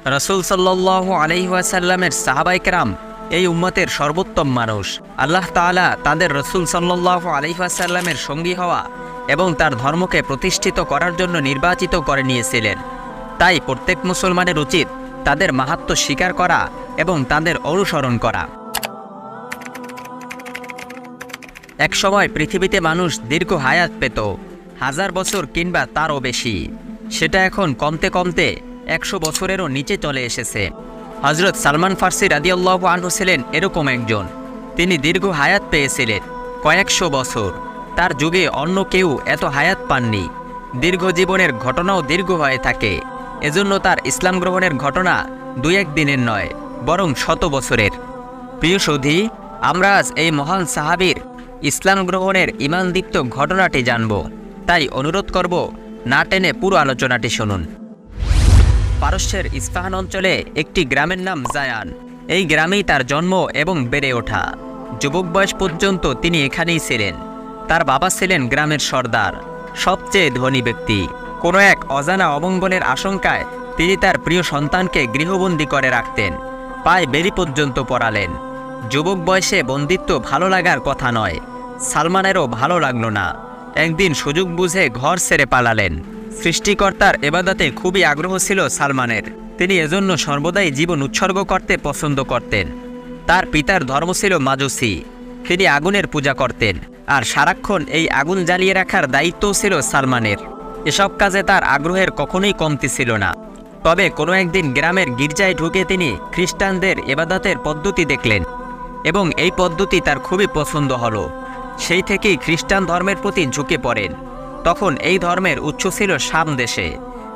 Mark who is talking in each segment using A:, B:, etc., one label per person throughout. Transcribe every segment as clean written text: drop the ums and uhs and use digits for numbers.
A: রাসূল সাল্লাল্লাহু আলাইহি ওয়াসাল্লামের সাহাবায়ে কেরাম এই উম্মতের সর্বোত্তম মানুষ। আল্লাহ তাআলা তাদের রাসূল সাল্লাল্লাহু আলাইহি ওয়াসাল্লামের সঙ্গী হওয়া এবং তার ধর্মকে প্রতিষ্ঠিত করার জন্য নির্বাচিত করে নিয়েছিলেন। তাই প্রত্যেক মুসলমানের উচিত তাদের মাহাত্ম্য স্বীকার করা এবং তাদের অনুসরণ করা। একসময় পৃথিবীতে মানুষ দীর্ঘ হায়াত পেত, 1000 বছর কিংবা তারও বেশি। সেটা এখন কমতে কমতে 100 বছরেরও নিচে চলে এসেছে। হযরত সালমান ফার্সি রাদিয়াল্লাহু আনহু ছিলেন এরকম একজন। তিনি দীর্ঘ হায়াত পেয়েছিলেন, কয়েকশো বছর। তার যুগে অন্য কেউ এত হায়াত পাননি। দীর্ঘ জীবনের ঘটনাও দীর্ঘ হয়ে থাকে। এজন্য তার ইসলাম গ্রহণের ঘটনা 2-1 দিনের নয়, বরং 100 বছরের। প্রিয় সুধী, আমরা আজ এই মহান সাহাবীর ইসলাম গ্রহণের ঈমানদীপ্ত ঘটনাটি জানব। তাই অনুরোধ করব, না টেনে পুরো আলোচনাটি শুনুন। পারস্যের ইস্পাহান অঞ্চলে একটি গ্রামের নাম জায়ান। এই গ্রামেই তার জন্ম এবং বেড়ে ওঠা। যুবক বয়স পর্যন্ত তিনি এখানেই ছিলেন। তার বাবা ছিলেন গ্রামের সর্দার, সবচেয়ে ধনী ব্যক্তি। কোনো এক অজানা অমঙ্গলের আশঙ্কায় তিনি তার প্রিয় সন্তানকে গৃহবন্দী করে রাখতেন। পায়ে বেড়ি পর্যন্ত পরালেন। যুবক বয়সে বন্দিত্ব ভালো লাগার কথা নয়। সালমানেরও ভালো লাগলো না। একদিন সুযোগ বুঝে ঘর ছেড়ে পালালেন। সৃষ্টিকর্তার ইবাদতে খুবই আগ্রহ ছিল সালমানের। তিনি এজন্য সর্বদাই জীবন উৎসর্গ করতে পছন্দ করতেন। তার পিতার ধর্ম ছিল মাজুসি। তিনি আগুনের পূজা করতেন, আর সারাক্ষণ এই আগুন জ্বালিয়ে রাখার দায়িত্বও ছিল সালমানের। এসব কাজে তার আগ্রহের কখনোই কমতি ছিল না। তবে কোনো একদিন গ্রামের গির্জায় ঢুকে তিনি খ্রিস্টানদের ইবাদতের পদ্ধতি দেখলেন এবং এই পদ্ধতি তার খুবই পছন্দ হলো। সেই থেকেই খ্রিস্টান ধর্মের প্রতি ঝুঁকে পড়েন। তখন এই ধর্মের উৎস ছিল শাম দেশে।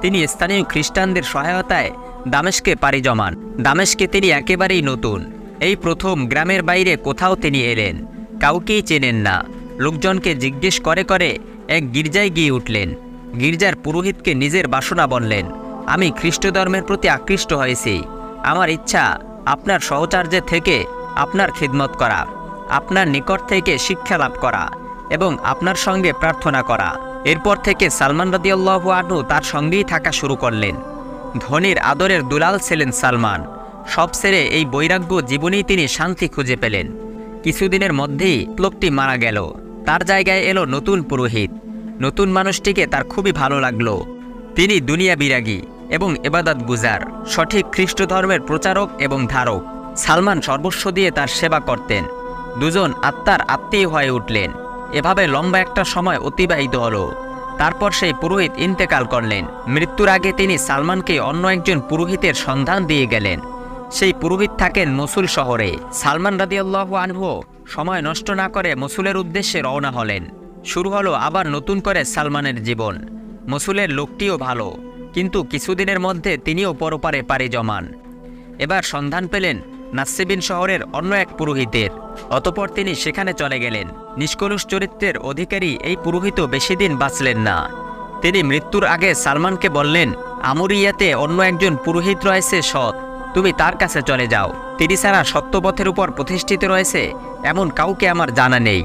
A: তিনি স্থানীয় খ্রিস্টানদের সহায়তায় দামেস্কে পাড়ি জমান। দামেস্কে তিনি একেবারেই নতুন। এই প্রথম গ্রামের বাইরে কোথাও তিনি এলেন। কাউকেই চেনেন না। লোকজনকে জিজ্ঞেস করে করে এক গির্জায় গিয়ে উঠলেন। গির্জার পুরোহিতকে নিজের বাসনা বললেন, আমি খ্রিস্ট ধর্মের প্রতি আকৃষ্ট হয়েছি। আমার ইচ্ছা আপনার সহচর্যে থেকে আপনার খিদমত করা, আপনার নিকট থেকে শিক্ষা লাভ করা এবং আপনার সঙ্গে প্রার্থনা করা। এরপর থেকে সালমান রাদিয়াল্লাহু আনহু তার সঙ্গেই থাকা শুরু করলেন। ধনীর আদরের দুলাল ছিলেন সালমান। সব ছেড়ে এই বৈরাগ্য জীবনেই তিনি শান্তি খুঁজে পেলেন। কিছুদিনের মধ্যেই লোকটি মারা গেল। তার জায়গায় এলো নতুন পুরোহিত। নতুন মানুষটিকে তার খুবই ভালো লাগলো। তিনি দুনিয়া বিরাগী এবং ইবাদত গুজার, সঠিক খ্রিস্ট ধর্মের প্রচারক এবং ধারক। সালমান সর্বস্ব দিয়ে তার সেবা করতেন। দুজন আত্মার আত্মীয় হয়ে উঠলেন। এভাবে লম্বা একটা সময় অতিবাহিত হলো। তারপর সেই পুরোহিত ইন্তেকাল করলেন। মৃত্যুর আগে তিনি সালমানকে অন্য একজন পুরোহিতের সন্ধান দিয়ে গেলেন। সেই পুরোহিত থাকেন মসুল শহরে। সালমান রাদিয়াল্লাহু আনহু সময় নষ্ট না করে মসুলের উদ্দেশ্যে রওনা হলেন। শুরু হলো আবার নতুন করে সালমানের জীবন। মসুলের লোকটিও ভালো, কিন্তু কিছুদিনের মধ্যে তিনিও পরপারে পাড়ি জমান। এবার সন্ধান পেলেন নাসিবিন শহরের অন্য এক পুরোহিতের। অতঃপর তিনি সেখানে চলে গেলেন। নিষ্কলুষ চরিত্রের অধিকারী এই পুরোহিতও বেশি দিন বাঁচলেন না। তিনি মৃত্যুর আগে সালমানকে বললেন, আমুরিয়াতে অন্য একজন পুরোহিত রয়েছে সৎ, তুমি তার কাছে চলে যাও। তিনি ছাড়া সত্যপথের উপর প্রতিষ্ঠিত রয়েছে এমন কাউকে আমার জানা নেই।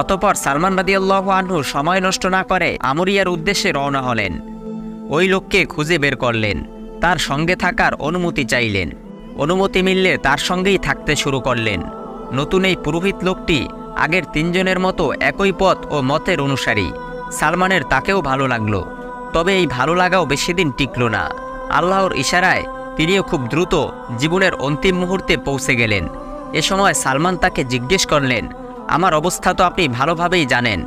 A: অতঃপর সালমান রাদিয়াল্লাহু আনহু সময় নষ্ট না করে আমুরিয়ার উদ্দেশ্যে রওনা হলেন। ওই লোককে খুঁজে বের করলেন, তার সঙ্গে থাকার অনুমতি চাইলেন। অনুমতি মিললে তার সঙ্গেই থাকতে শুরু করলেন। নতুন এই পুরোহিত লোকটি আগের 3 জনের মতো একই পথ ও মতের অনুসারী। সালমানের তাকেও ভালো লাগলো। তবে এই ভালো লাগাও বেশি দিন টিকল না। আল্লাহর ইশারায় তিনিও খুব দ্রুত জীবনের অন্তিম মুহূর্তে পৌঁছে গেলেন। এ সময় সালমান তাকে জিজ্ঞেস করলেন, আমার অবস্থা তো আপনি ভালোভাবেই জানেন,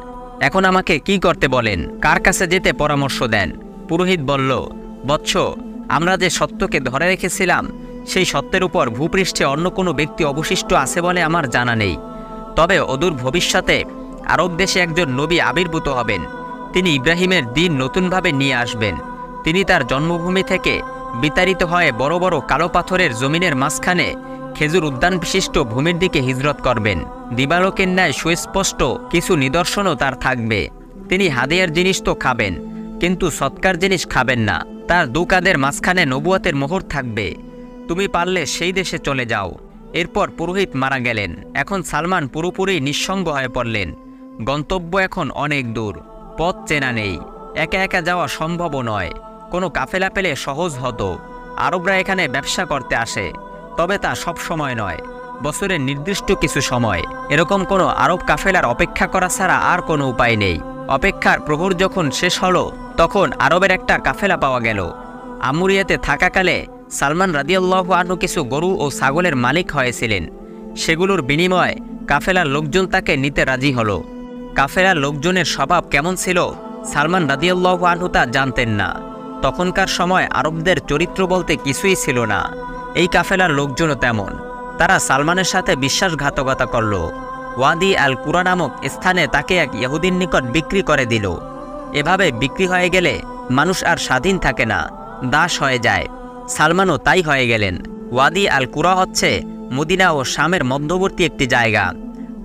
A: এখন আমাকে কি করতে বলেন, কার কাছে যেতে পরামর্শ দেন? পুরোহিত বলল, বৎস, আমরা যে সত্যকে ধরে রেখেছিলাম সেই সত্যের উপর ভূপৃষ্ঠে অন্য কোনো ব্যক্তি অবশিষ্ট আছে বলে আমার জানা নেই। তবে অদূর ভবিষ্যতে আরব দেশে একজন নবী আবির্ভূত হবেন। তিনি ইব্রাহিমের দিন নতুনভাবে নিয়ে আসবেন। তিনি তার জন্মভূমি থেকে বিতাড়িত হয়ে বড় বড় কালো পাথরের জমিনের মাঝখানে খেজুর উদ্যান বিশিষ্ট ভূমির দিকে হিজরত করবেন। দিবালোকের ন্যায় সুস্পষ্ট কিছু নিদর্শনও তার থাকবে। তিনি হাদিয়ার জিনিস তো খাবেন, কিন্তু সৎকার জিনিস খাবেন না। তার 2 কাঁধের মাঝখানে নবুয়তের মোহর থাকবে। তুমি পারলে সেই দেশে চলে যাও। এরপর পুরোহিত মারা গেলেন। এখন সালমান পুরোপুরি নিঃসঙ্গ হয়ে পড়লেন। গন্তব্য এখন অনেক দূর, পথ চেনা নেই। একা একা যাওয়া সম্ভবও নয়। কোনো কাফেলা পেলে সহজ হতো। আরবরা এখানে ব্যবসা করতে আসে, তবে তা সব সময় নয়, বছরের নির্দিষ্ট কিছু সময়। এরকম কোনো আরব কাফেলার অপেক্ষা করা ছাড়া আর কোনো উপায় নেই। অপেক্ষার প্রহর যখন শেষ হলো, তখন আরবের একটা কাফেলা পাওয়া গেল। আমুরিয়াতে থাকাকালে সালমান রাদিয়াল্লাহু আনহু কিছু গরু ও ছাগলের মালিক হয়েছিলেন। সেগুলোর বিনিময়ে কাফেলার লোকজন তাকে নিতে রাজি হলো। কাফেলার লোকজনের স্বভাব কেমন ছিল সালমান রাদিয়াল্লাহু আনহু তা জানতেন না। তখনকার সময় আরবদের চরিত্র বলতে কিছুই ছিল না। এই কাফেলার লোকজনও তেমন। তারা সালমানের সাথে বিশ্বাসঘাতকতা করল। ওয়াদি আল কুরা নামক স্থানে তাকে এক ইহুদির নিকট বিক্রি করে দিল। এভাবে বিক্রি হয়ে গেলে মানুষ আর স্বাধীন থাকে না, দাস হয়ে যায়। সালমানও তাই হয়ে গেলেন। ওয়াদি আল কুরা হচ্ছে মদিনা ও শামের মধ্যবর্তী একটি জায়গা।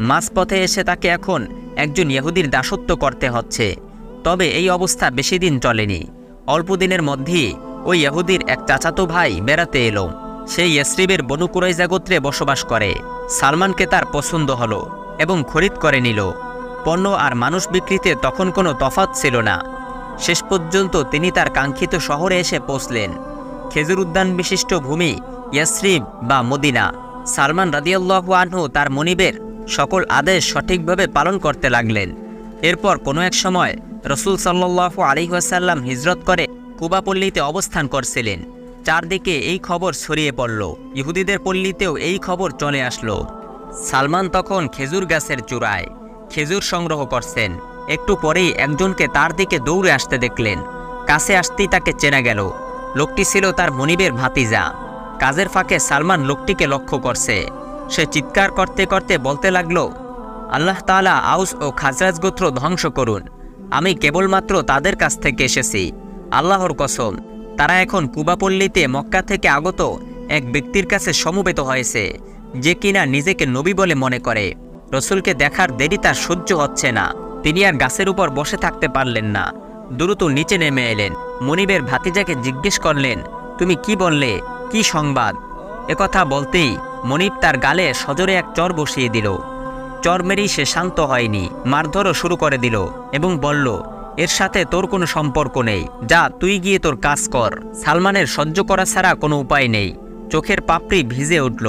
A: মাঝপথে এসে তাকে এখন একজন ইহুদির দাসত্ব করতে হচ্ছে। তবে এই অবস্থা বেশি দিন চলেনি। অল্প দিনের মধ্যেই ওই ইহুদির এক চাচাতো ভাই বেড়াতে এলো। সেই ইয়াসরিবের বনু কুরাইজা গোত্রে বসবাস করে। সালমানকে তার পছন্দ হলো এবং খরিদ করে নিল। পণ্য আর মানুষ বিক্রিতে তখন কোনো তফাৎ ছিল না। শেষ পর্যন্ত তিনি তার কাঙ্ক্ষিত শহরে এসে পৌঁছলেন। খেজুর উদ্যান বিশিষ্ট ভূমি ইয়াসরিব বা মদিনা। সালমান রাদিয়াল্লাহু আনহু তার মনিবের সকল আদেশ সঠিকভাবে পালন করতে লাগলেন। এরপর কোনো এক সময় রাসূল সাল্লাল্লাহু আলাইহি ওয়াসাল্লাম হিজরত করে কুবা পল্লীতে অবস্থান করছিলেন। চারদিকে এই খবর ছড়িয়ে পড়ল। ইহুদিদের পল্লীতেও এই খবর চলে আসলো। সালমান তখন খেজুর গাছের চূড়ায় খেজুর সংগ্রহ করছেন। একটু পরেই একজনকে তার দিকে দৌড়ে আসতে দেখলেন। কাছে আসতেই তাকে চেনা গেল। লোকটি ছিল তার মনিবের ভাতিজা। কাজের ফাঁকে সালমান লোকটিকে লক্ষ্য করছে। সে চিৎকার করতে করতে বলতে লাগলো, আল্লাহ তাআলা আউস ও খাজরাজ গোত্র ধ্বংস করুন। আমি কেবলমাত্র তাদের কাছ থেকে এসেছি। আল্লাহর কসম, তারা এখন কুবা পল্লীতে মক্কা থেকে আগত এক ব্যক্তির কাছে সমবেত হয়েছে, যে কিনা নিজেকে নবী বলে মনে করে। রসুলকে দেখার দেরি তার সহ্য হচ্ছে না। তিনি আর গাছের উপর বসে থাকতে পারলেন না, দ্রুত নিচে নেমে এলেন। মনিবের ভাতিজাকে জিজ্ঞেস করলেন, তুমি কি বললে, কি সংবাদ? একথা বলতেই মনিব তার গালে সজোরে এক চর বসিয়ে দিল। চর মেরেই সে শান্ত হয়নি, মারধরও শুরু করে দিল এবং বলল, এর সাথে তোর কোনো সম্পর্ক নেই, যা তুই গিয়ে তোর কাজ কর। সালমানের সহ্য করা ছাড়া কোনো উপায় নেই। চোখের পাপড়ি ভিজে উঠল।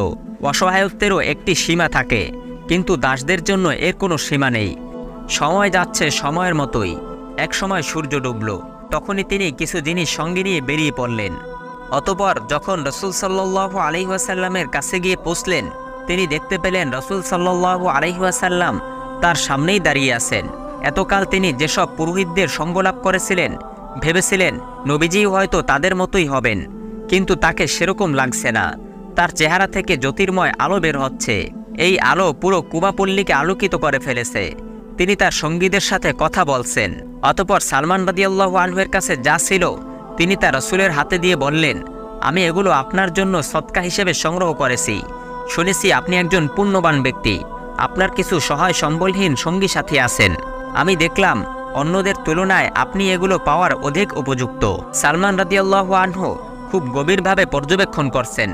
A: অসহায়ত্বেরও একটি সীমা থাকে, কিন্তু দাসদের জন্য এর কোনো সীমা নেই। সময় যাচ্ছে সময়ের মতোই। এক সময় সূর্য ডুবল। তখনই তিনি কিছু জিনিস সঙ্গে নিয়ে বেরিয়ে পড়লেন। অতঃপর যখন রাসূল সাল্লাল্লাহু আলাইহি ওয়াসাল্লামের কাছে গিয়ে পৌঁছলেন, তিনি দেখতে পেলেন রাসূল সাল্লাল্লাহু আলাইহি ওয়াসাল্লাম তার সামনেই দাঁড়িয়ে আছেন। এতকাল তিনি যেসব পুরোহিতদের সঙ্গলাভ করেছিলেন, ভেবেছিলেন নবীজি হয়তো তাদের মতোই হবেন, কিন্তু তাকে সেরকম লাগছে না। তার চেহারা থেকে জ্যোতির্ময় আলো বের হচ্ছে। এই আলো পুরো কুবা পল্লীকে আলোকিত করে ফেলেছে। তিনি তার সঙ্গীদের সাথে কথা বলছেন। অতঃপর সালমান রাদিয়াল্লাহু আনহুর কাছে যা ছিল তিনি তা রাসূলের হাতে দিয়ে বললেন, আমি এগুলো আপনার জন্য সদকা হিসেবে সংগ্রহ করেছি। শুনেছি আপনি একজন পুণ্যবান ব্যক্তি। আপনার কিছু সহায় সম্বলহীন সঙ্গী সাথী আছেন। আমি দেখলাম অন্যদের তুলনায় আপনি এগুলো পাওয়ার অধিক উপযুক্ত। সালমান রাদিয়াল্লাহু আনহু খুব গভীরভাবে পর্যবেক্ষণ করছেন।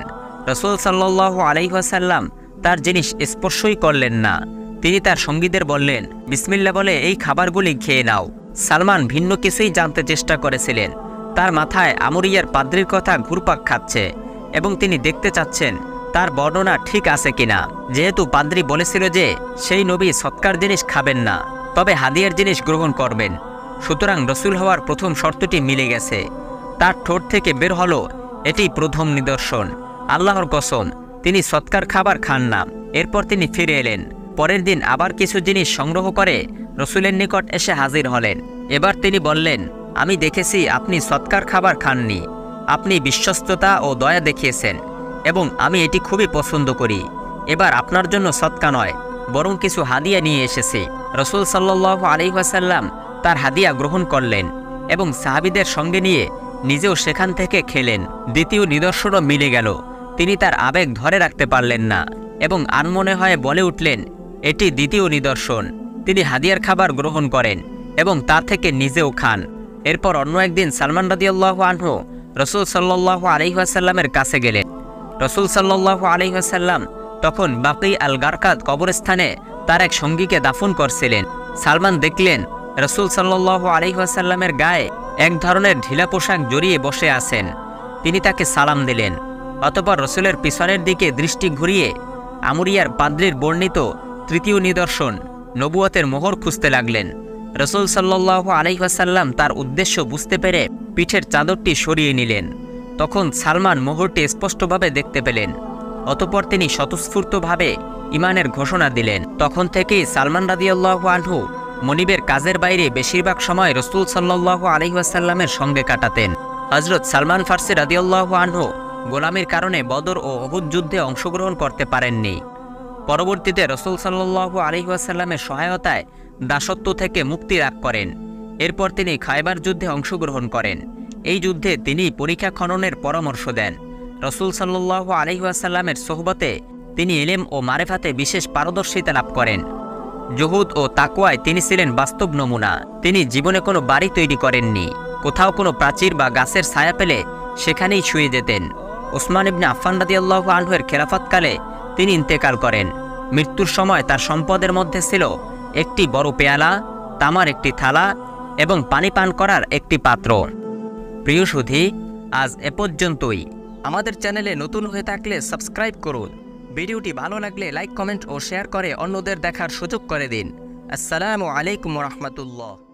A: রাসূল সাল্লাল্লাহু আলাইহি ওয়াসাল্লাম তার জিনিস স্পর্শই করলেন না। তিনি তার সঙ্গীদের বললেন, বিসমিল্লাহ বলে এই খাবারগুলি খেয়ে নাও। সালমান ভিন্ন কিছুই জানতে চেষ্টা করেছিলেন। তার মাথায় আমুরিয়ার পাদ্রীর কথা ঘুরপাক খাচ্ছে এবং তিনি দেখতে চাচ্ছেন তার বর্ণনা ঠিক আছে কিনা। যেহেতু পাদ্রী বলেছিল যে সেই নবী সৎকার জিনিস খাবেন না, তবে হাদিয়ার জিনিস গ্রহণ করবেন, সুতরাং রসুল হওয়ার প্রথম শর্তটি মিলে গেছে। তার ঠোঁট থেকে বের হলো, এটি প্রথম নিদর্শন। আল্লাহর কসম, তিনি সৎকার খাবার খান না। এরপর তিনি ফিরে এলেন। পরের দিন আবার কিছু জিনিস সংগ্রহ করে রসুলের নিকট এসে হাজির হলেন। এবার তিনি বললেন, আমি দেখেছি আপনি সৎকার খাবার খাননি। আপনি বিশ্বস্ততা ও দয়া দেখিয়েছেন এবং আমি এটি খুবই পছন্দ করি। এবার আপনার জন্য সৎকা নয়, বরং কিছু হাদিয়া নিয়ে এসেছি। রাসূল সাল্লাল্লাহু আলাইহি ওয়াসাল্লাম তার হাদিয়া গ্রহণ করলেন এবং সাহাবীদের সঙ্গে নিয়ে নিজেও সেখান থেকে খেলেন। দ্বিতীয় নিদর্শনও মিলে গেল। তিনি তার আবেগ ধরে রাখতে পারলেন না এবং আনমনে হয়ে বলে উঠলেন, এটি দ্বিতীয় নিদর্শন। তিনি হাদিয়ার খাবার গ্রহণ করেন এবং তা থেকে নিজেও খান। এরপর অন্য একদিন সালমান রাদিয়াল্লাহু আনহু রাসূল সাল্লাল্লাহু আলাইহি ওয়াসাল্লামের কাছে গেলেন। রাসূল সাল্লাল্লাহু আলাইহি ওয়াসাল্লাম তখন বাকি আল গারকাদ কবরস্থানে তার এক সঙ্গীকে দাফন করছিলেন। সালমান দেখলেন রাসূল সাল্লাল্লাহু আলাইহি ওয়াসাল্লামের গায়ে এক ধরনের ঢিলা পোশাক জড়িয়ে বসে আছেন। তিনি তাকে সালাম দিলেন। অতঃপর রসুলের পিছনের দিকে দৃষ্টি ঘুরিয়ে আমুরিয়ার পাদ্রীর বর্ণিত তৃতীয় নিদর্শন নবুয়তের মোহর খুঁজতে লাগলেন। রসুল সাল্লাল্লাহু আলাইহি ওয়াসাল্লাম তার উদ্দেশ্য বুঝতে পেরে পিঠের চাদরটি সরিয়ে নিলেন। তখন সালমান মোহরটি স্পষ্টভাবে দেখতে পেলেন। অতঃপর তিনি স্বতঃস্ফূর্তভাবে ঈমানের ঘোষণা দিলেন। তখন থেকেই সালমান রাদিয়াল্লাহু আনহু মনিবের কাজের বাইরে বেশিরভাগ সময় রসুল সাল্লাল্লাহু আলাইহি ওয়াসাল্লামের সঙ্গে কাটাতেন। হযরত সালমান ফার্সি রাদিয়াল্লাহু আনহু গোলামির কারণে বদর ও উহুদ যুদ্ধে অংশগ্রহণ করতে পারেননি। পরবর্তীতে রসুল সাল্লাল্লাহু আলাইহি ওয়াসাল্লামের সহায়তায় দাসত্ব থেকে মুক্তি লাভ করেন। এরপর তিনি খায়বার যুদ্ধে অংশগ্রহণ করেন। এই যুদ্ধে তিনি পরীক্ষা খননের পরামর্শ দেন। রসুল সাল্লাল্লাহু আলাইহি ওয়াসাল্লামের সোহবতে তিনি ইলম ও মারেফাতে বিশেষ পারদর্শিতা লাভ করেন। জুহুদ ও তাকওয়ায় তিনি ছিলেন বাস্তব নমুনা। তিনি জীবনে কোনো বাড়ি তৈরি করেননি। কোথাও কোনো প্রাচীর বা গাছের ছায়া পেলে সেখানেই শুয়ে যেতেন। ওসমান ইবনে আফফান রাদিয়াল্লাহু আনহুর খেলাফতকালে তিনি ইন্তেকাল করেন। মৃত্যুর সময় তার সম্পদের মধ্যে ছিল একটি বড় পেয়ালা, তামার একটি থালা এবং পানি পান করার একটি পাত্র। প্রিয় সুধী, আজ এ পর্যন্তই। আমাদের চ্যানেলে নতুন হয়ে থাকলে সাবস্ক্রাইব করুন। ভিডিওটি ভালো লাগলে লাইক, কমেন্ট ও শেয়ার করে অন্যদের দেখার সুযোগ করে দিন। আসসালামু আলাইকুম ওয়া রাহমাতুল্লাহ।